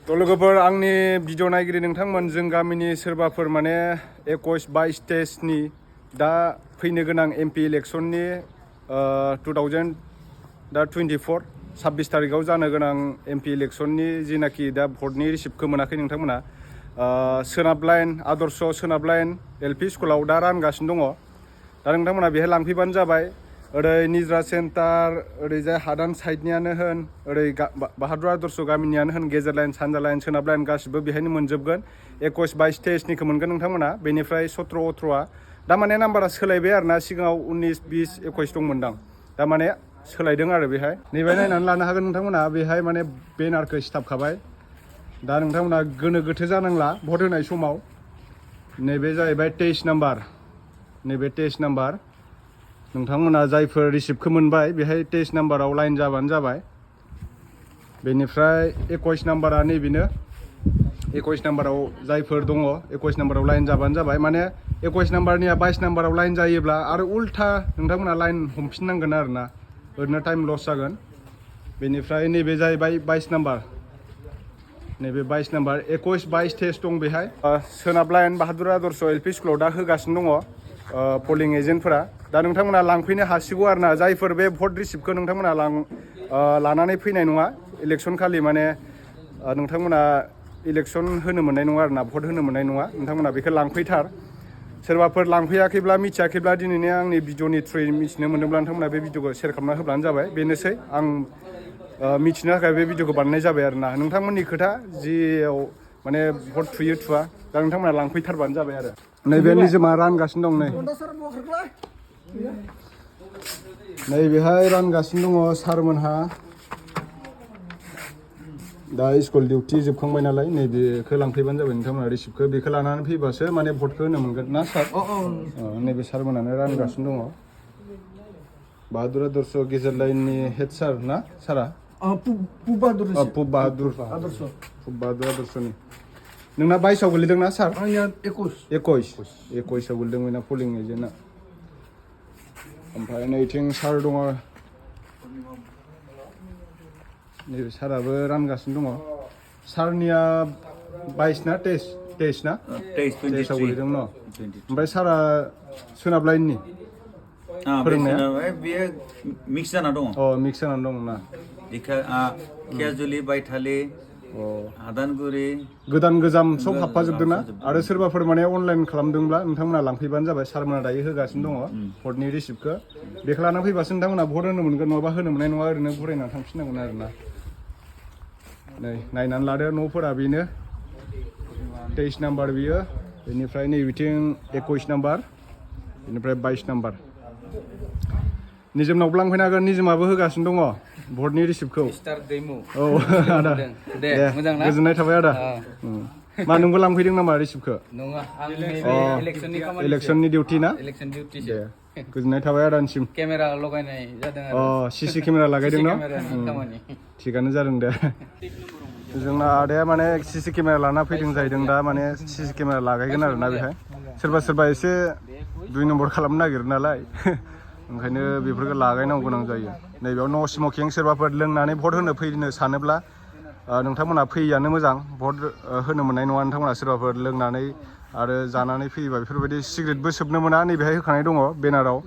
तो लोगोफोर आंनि भिडिअ नायगिरि नोंथांमोन जों गामिनि सोरबाफोर माने 21-22 स्टेजनि दा फैनो गोनां एमपि इलेक्सननि 2024 26 तारिखाव जानो गोनां एमपि इलेक्सननि जिनाखि दा भटनि रिसिप्टखौ मोनाखै नोंथांमोना सोनाब लाइन आदर्श सोनाब लाइन एलपि स्कुलाव दा रानगासिनो दङ दा नोंथांमोना बेहाय लांफैबानो जाबाय ओरै निज्रा सेन्टार ओरैजाय हादान साइडनियानो होन ओरै बाहादुर आदर्श गामिनियानो होन गेजेर लाइन सानजा लाइन सोनाब लाइन गासिबो बेहायनो मोनजोबगोन 21-22 स्टेजनिखौ मोनगोन नोंथांमोना बेनिफ्राय 17-18 दा माने नाम्बारा सोलायबाय आरो ना सिगाङाव 19-20-21 दंमोनदां दा माने सोलायदों आरो बेहाय नैबे नायनानै लानो हागोन नोंथांमोना बेहाय माने बेनारखौ सिथाबखाबाय दा नोंथांमोना गोनो गोथो जानांला भट होनाय समाव नैबे जाहैबाय 23 नाम्बार नैबे 23 नाम्बार नोंथांमोना जायफोर रिसिप्टखौ मोनबाय बेहाय 23 नाम्बाराव लाइन जाबानो जाबाय बेनिफ्राय 21 नाम्बारा नैबेनो 21 नाम्बाराव जायफोर दङ 21 नाम्बाराव लाइन जाबानो जाबाय माने 21 नाम्बारनिया 22 नाम्बाराव लाइन जायोब्ला आरो उल्था नोंथांमोना लाइन हमफिननांगोन आरोना ओरैनो टाइम लस जागोन बेनिफ्राय नैबे जाहैबाय 22 नाम्बार नैबे 22 नाम्बार 21-22 स्टेज दं बेहाय सोनाब लाइन बाहादुर आदर्श एलपि स्कुलाव दा होगासिनो दङ पलिं एजेन्टफोरा दा नोंथांमोना लांफैनो हासिगौ आरोना जायफोर बे भट रिसिप्टखौ नोंथांमोना लानानै फैनाय नङा इलेक्सन खालि माने नोंथांमोना इलेक्सन होनो मोननाय नङा आरोना भट होनो मोननाय नङा नोंथांमोना बेखौ लांफैथार सोरबाफोर लांफैयाखैब्ला मिथियाखैब्ला दिनैनि आंनि भिडिअनि थ्रुयै मिथिनो मोनदोंब्ला नोंथांमोना बे भिडिअखौ शेयार खालामना होब्लानो जाबाय बेनोसै आं मिथिनो थाखाय बे भिडिअखौ बानायनाय जाबाय आरोना नोंथांमोननि खोथा जियाव माने भट थुयो थुवा दा नोंथांमोना लांफैथारबानो जाबाय आरो नैबे निजोमा रानगासिनो दं नैबेहाय रानगासिनो दङ सारमोनहा दा स्कुल डिउटि जोबखांबाय नालाय नैबेखौ लांफैबानो जाबाय नोंथांमोना रिसिप्टखौ बेखौ लानानै फैबासो माने भटखौ होनो मोनगोन ना सार नैबे सारमोनानो रानगासिनो दङ बाहादुर आदर्श गेजेर लाइननि हेड सार ना सारा पुब बाहादुर आदर्शनि नोंना 22 आव गोलैदोंना सार 21 आव गोलैदों बेना पलिं एजेन्टआ ओमफ्राय नैथिं सार दङ नैबे साराबो रानगासिनो दङ सारनिया 22 ना 23 ना 23 आव गोलैदों न ओमफ्राय सारा सोनाब लाइननि फोरोंनाया बेयो मिक्स जाना दङ मिक्स जानानै दं ना केजुलि बायथालि हादानगुरि गोदान गोजाम सब हाबफाजोबदों ना आरो सोरबाफोर माने अनलाइन खालामदोंब्ला नोंथांमोना लांफैबानो जाबाय सारमोना दायो होगासिनो दङ भटनि रिसिप्टखौ बेखौ लाना फैबासो नोंथांमोना भट होनो मोनगोन नङाबा होनो मोननाय नङा ओरैनो फरायनानै थांफिननांगोन आरोना नै नायनानै लादो न'फोरा बेनो 23 नाम्बार बियो बेनिफ्राय नैबिथिं 21 नाम्बार बेनिफ्राय 22 नाम्बार निजोमनावबो लांफैनो हागोन निजोमाबो होगासिनो दङ भटनि रिसिप्टखौ औ आदा दे गोजोननाय थाबाय आदा मा नोंबो लांफैदों नामा रिसिप्टखौ इलेक्सननि डिउटि ना दे गोजोननाय थाबाय आदानिसिम केमेरा लगायनाय जादों सिसि केमेरा लागायदों ना थिगानो जादों दे जोंना आदाया माने सिसि केमेरा लाना फैदों जाहैदों दा माने सिसि केमेरा लागायगोन आरोना बेहाय सोरबा एसे 2 नम्बर खालामनो नागिरो नालाय ओंखायनो बेफोरखौ लागायनांगौ गोनां जायो नैबेयाव नो स्मकिं सोरबाफोर लोंनानै भट होनो फैनो सानोब्ला नोंथांमोना फैयानो मोजां भट होनो मोननाय नङा नोंथांमोना सोरबाफोर लोंनानै आरो जानानै फैयोबा बेफोरबायदि सिगारेटबो सोबनो मोना नैबेहाय होखानाय दङ बेनाराव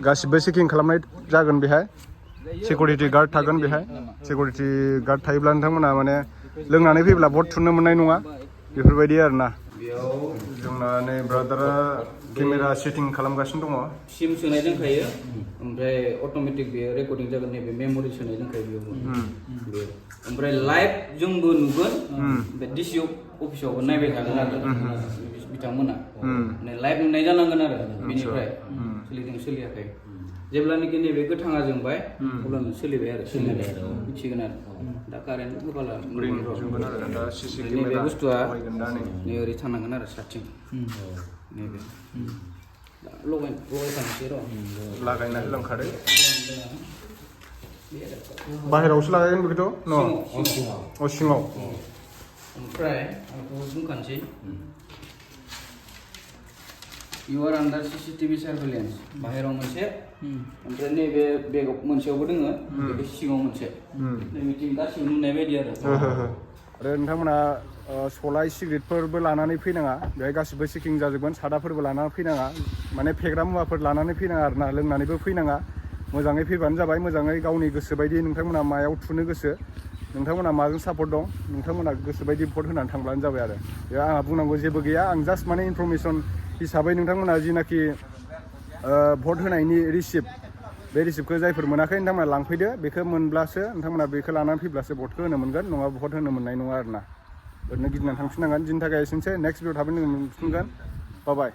गासिबो चेकिं खालामनाय जागोन बेहाय सिकिउरिटि गार्ड थागोन बेहाय सिकिउरिटि गार्ड थायोब्ला नोंथांमोना माने लोंनानै फैब्ला भट थुनो मोननाय नङा बेफोरबायदि आरोना जोंना नै ब्रादारा केमेरा सेटिं खालामगासिनो दङ सिम सोनाय दंखायो ओमफ्राय अट'मेटिक बेयो रेकर्डिं जागोन नैबे मेम'रि सोनाय दंखायो बेयाव ओमफ्राय लाइभ जोंबो नुगोन बे डिसि अफिसावबो नायबाय थागोन आरो बिथांमोना लाइभ नुनाय जानांगोन आरो बेनिफ्राय सोलिदों सोलियाखै जेब्लानाखि नैबे गोथाङा जोंबाय अब्लानो सोलिबाय आरो मिथिगोन आरो दा कारेन्ट होबाला नैबे बुस्थुआ नै ओरै थानांगोन आरो साथिं नैबे लगायखानोसै र' लागायना होलांखादो बाहेरावसो लागायगोन बेखौथ' न' सिङाव ओमफ्राय आंखौ बुंखानोसै You are under CCTV surveillance. बाहेराव मोनसे ओमफ्राय नैबे बेगाव मोनसेयावबो दोङो बे सिङाव मोनसे नैबिथिं गासिबो नुनाय बायदि आरो नोंथांमोना सलाय सिगारेटफोरबो लानानै फैनाङा बेहाय गासिबो चेकिं जाजोबगोन सादाफोरबो लानानै फैनाङा माने फेग्रा मुवाफोर लानानै फैनाङा आरोना लोंनानैबो फैनाङा मोजाङै फैबानो जाबाय मोजाङै गावनि गोसो बायदि नोंथांमोना मायाव थुनो गोसो नोंथांमोना माजों सापर्ट दं नोंथांमोना गोसो बायदि भट होनानै थांब्लानो जाबाय आरो बे आंहा बुंनांगौ जेबो गैया आं जास्ट माने इनफरमेसन हिसाबै नोंथांमोना जिनाखि भट होनायनि रिसिप्ट बे रिसिप्टखौ जायफोर मोनाखै नोंथांमोना लांफैदो बेखौ मोनब्लासो नोंथांमोना बेखौ लानानै फैब्लासो भटखौ होनो मोनगोन नङाबा भट होनो मोननाय नङा आरोना ओरैनो गिदिंनानै थांफिननांगोन दिनै थाखाय एसेनोसै नेक्स्ट भिडिअ थाबैनो मोनफिनगोन बाय